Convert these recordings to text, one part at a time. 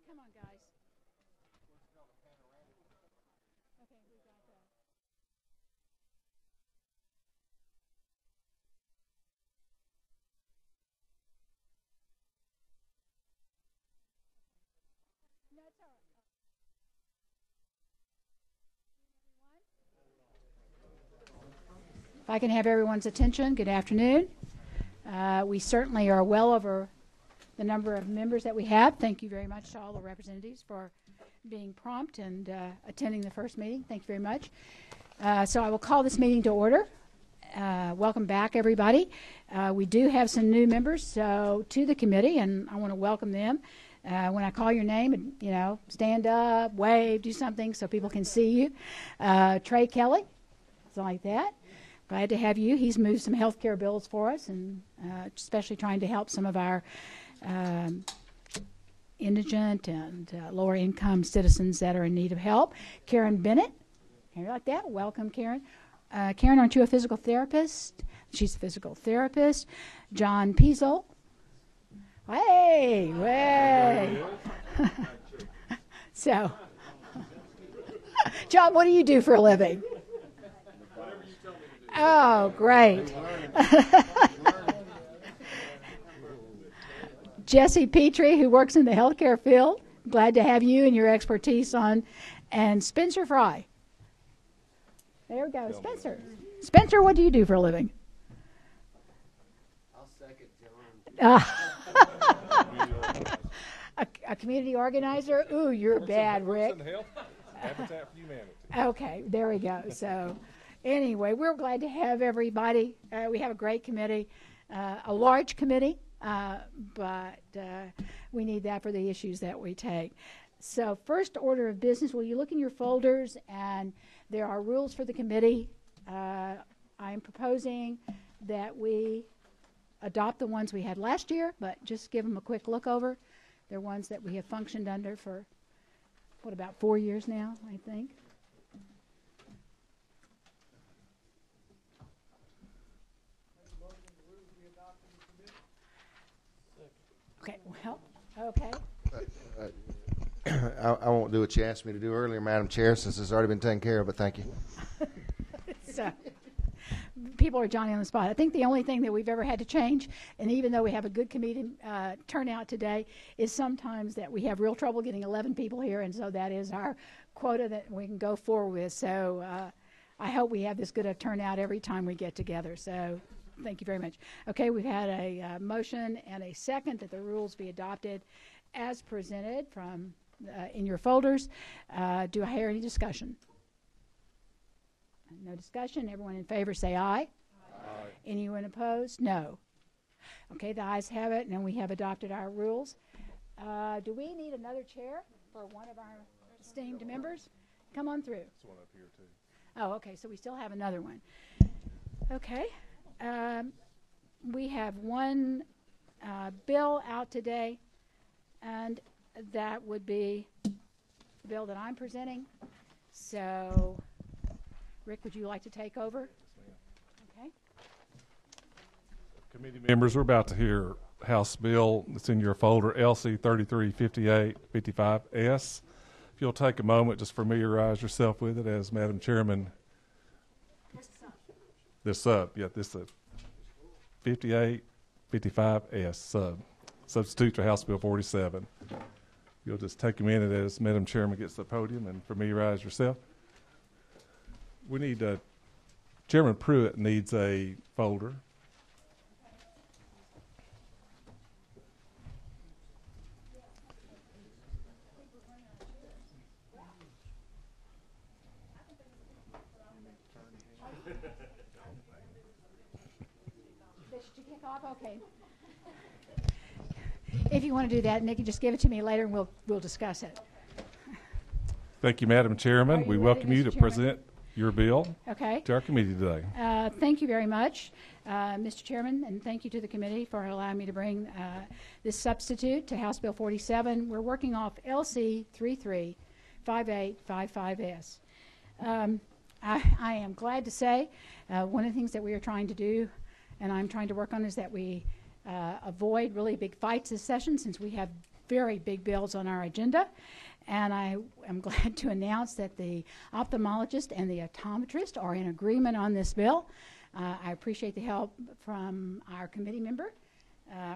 Come on, guys. Okay, we got that. No, it's all right. If I can have everyone's attention, good afternoon. We certainly are well over the number of members that we have. Thank you very much to all the representatives for being prompt and attending the first meeting. Thank you very much. So I will call this meeting to order. Welcome back, everybody. We do have some new members to the committee, and I want to welcome them. When I call your name, stand up, wave, do something so people can see you. Trey Kelly, something like that. Glad to have you. He's moved some health care bills for us, and especially trying to help some of our indigent and lower income citizens that are in need of help. Karen Bennett, here like that. Welcome, Karen. Karen, aren't you a physical therapist? She's a physical therapist. John Piesel. Hey, way. So, John, what do you do for a living? Oh, great. Jesse Petrie, who works in the healthcare field. Glad to have you and your expertise on. And Spencer Fry. There we go, Spencer. Spencer, what do you do for a living? I'll second John. A community organizer? Ooh, you're bad, Rick. Habitat for Humanity. Okay, there we go. So anyway, we're glad to have everybody. We have a great committee, a large committee, but we need that for the issues that we take. So first order of business, will you look in your folders, and there are rules for the committee. I am proposing that we adopt the ones we had last year, but just give them a quick look over. They're ones that we have functioned under for, what, about 4 years now, I think. Okay, well, okay. I won't do what you asked me to do earlier, Madam Chair, since it's already been taken care of, but thank you. So, people are Johnny on the spot. I think the only thing that we've ever had to change, and even though we have a good committee turnout today, is sometimes that we have real trouble getting 11 people here, and so that is our quota that we can go forward with. So I hope we have this good a turnout every time we get together. So thank you very much. Okay, we've had a motion and a second that the rules be adopted as presented from in your folders. Do I hear any discussion? No discussion. Everyone in favor say aye. Aye. Anyone opposed? No. Okay, the ayes have it, and we have adopted our rules. Do we need another chair for one of our esteemed members? Come on through. There's one up here, too. Oh, okay, so we still have another one. Okay. We have one bill out today, and that would be the bill that I'm presenting. So, Rick, would you like to take over? Yes, Okay. Committee members, we're about to hear House Bill that's in your folder, LC 335855S. If you'll take a moment, just familiarize yourself with it, as Madam Chairman. This sub, 5855S sub. Substitute for House Bill 47. You'll just take a minute as Madam Chairman gets to the podium and familiarize yourself. We need Chairman Pruitt needs a folder. Should you kick off? Okay. If you want to do that, Nikki, just give it to me later, and we'll discuss it. Thank you, Madam Chairman. We welcome you to present your bill to our committee today. Thank you very much, Mr. Chairman, and thank you to the committee for allowing me to bring this substitute to House Bill 47. We're working off LC 335855S. I am glad to say one of the things that we are trying to do, and I'm trying to work on, is that we avoid really big fights this session, since we have very big bills on our agenda. And I am glad to announce that the ophthalmologist and the optometrist are in agreement on this bill. I appreciate the help from our committee member,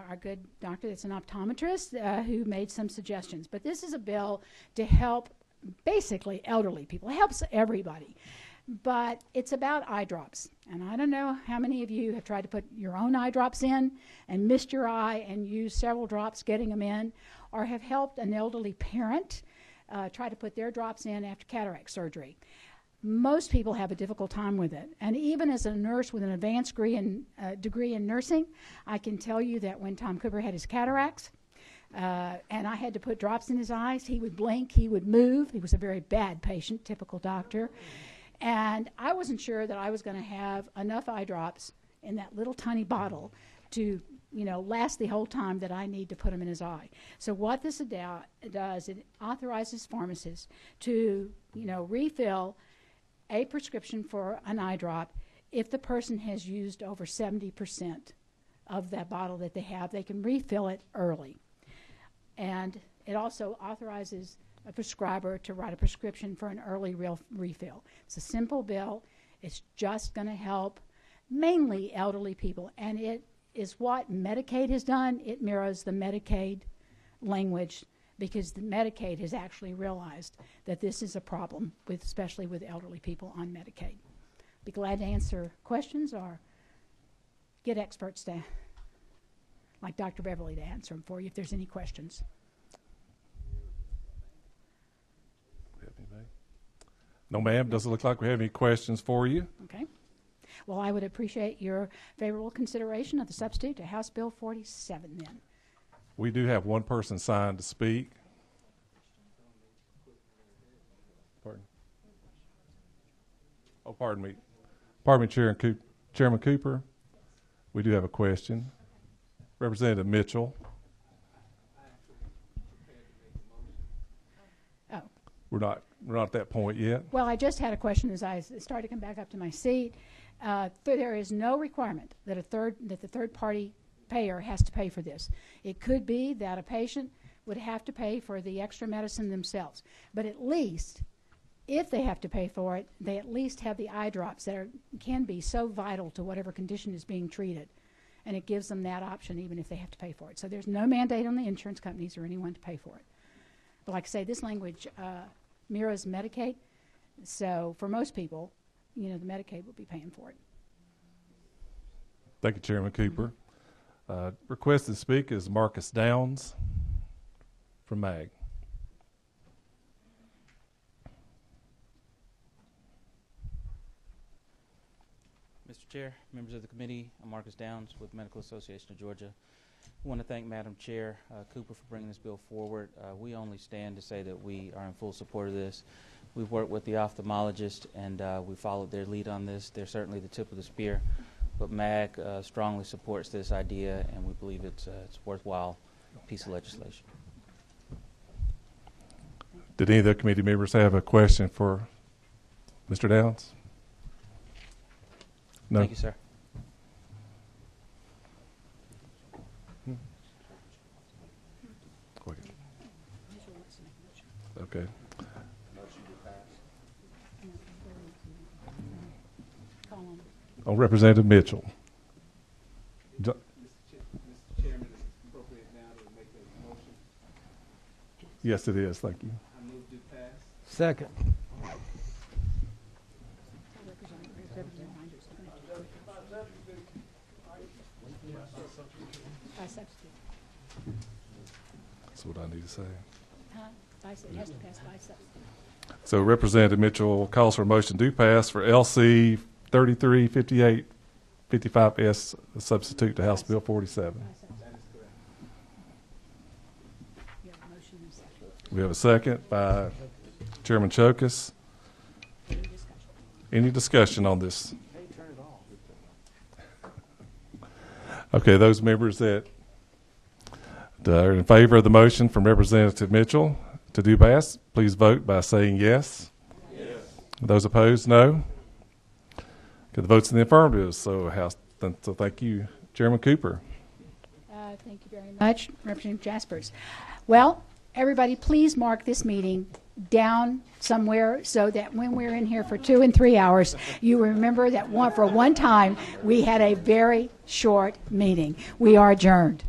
our good doctor that's an optometrist, who made some suggestions. But this is a bill to help basically elderly people. It helps everybody. But it's about eye drops. And I don't know how many of you have tried to put your own eye drops in and missed your eye and used several drops getting them in, or have helped an elderly parent try to put their drops in after cataract surgery. Most people have a difficult time with it. And even as a nurse with an advanced degree in nursing, I can tell you that when Tom Cooper had his cataracts, and I had to put drops in his eyes, he would blink, he would move. He was a very bad patient, typical doctor. And I wasn't sure that I was going to have enough eye drops in that little tiny bottle to, last the whole time that I need to put them in his eye. So what this does, it authorizes pharmacists to, refill a prescription for an eye drop if the person has used over 70% of that bottle that they have. They can refill it early. And it also authorizes a prescriber to write a prescription for an early refill. It's a simple bill. It's just going to help mainly elderly people. And it is what Medicaid has done. It mirrors the Medicaid language because the Medicaid has actually realized that this is a problem, especially with elderly people on Medicaid. Be glad to answer questions or get experts like Dr. Beverly to answer them for you if there's any questions. No, ma'am. Doesn't look like we have any questions for you. Okay. Well, I would appreciate your favorable consideration of the substitute to House Bill 47 then. We do have one person signed to speak. Pardon? Oh, pardon me. Pardon me, Chairman Cooper. We do have a question. Representative Mitchell. Oh. We're not at that point yet. Well, I just had a question as I started to come back up to my seat. There is no requirement that the third-party payer has to pay for this. It could be that a patient would have to pay for the extra medicine themselves. But at least, if they have to pay for it, they at least have the eye drops that can be so vital to whatever condition is being treated. And it gives them that option even if they have to pay for it. So there's no mandate on the insurance companies or anyone to pay for it. But like I say, this language mirrors Medicaid. So for most people, the Medicaid will be paying for it. Thank you, Chairman Cooper. Requested to speak is Marcus Downs from MAG. Mr. Chair, members of the committee, I'm Marcus Downs with Medical Association of Georgia. I want to thank Madam Chair Cooper for bringing this bill forward. We only stand to say that we are in full support of this. We've worked with the ophthalmologist and we followed their lead on this. They're certainly the tip of the spear, but MAG strongly supports this idea and we believe it's a worthwhile piece of legislation. Did any of the committee members have a question for Mr. Downs? No. Thank you, sir. Go ahead. Okay. Oh, Representative Mitchell. Mr. Chairman, is it appropriate now to make a motion? Yes, it is. Thank you. I move to pass. Second. By substitute. That's what I need to say. It has to pass by substitute. So Representative Mitchell calls for a motion to pass for LC 335855S, substitute to House Bill 47. That is correct. You have a motion and a second. We have a second by Chairman Chokas. Any discussion? Any discussion on this? Okay, those members that are in favor of the motion from Representative Mitchell to do pass, please vote by saying yes. Yes. Those opposed, no. Okay, the votes in the affirmative. So thank you, Chairman Cooper. Thank you very much, Representative Jaspers. Well, everybody, please mark this meeting down somewhere so that when we're in here for 2 and 3 hours, you remember that for one time we had a very short meeting. We are adjourned.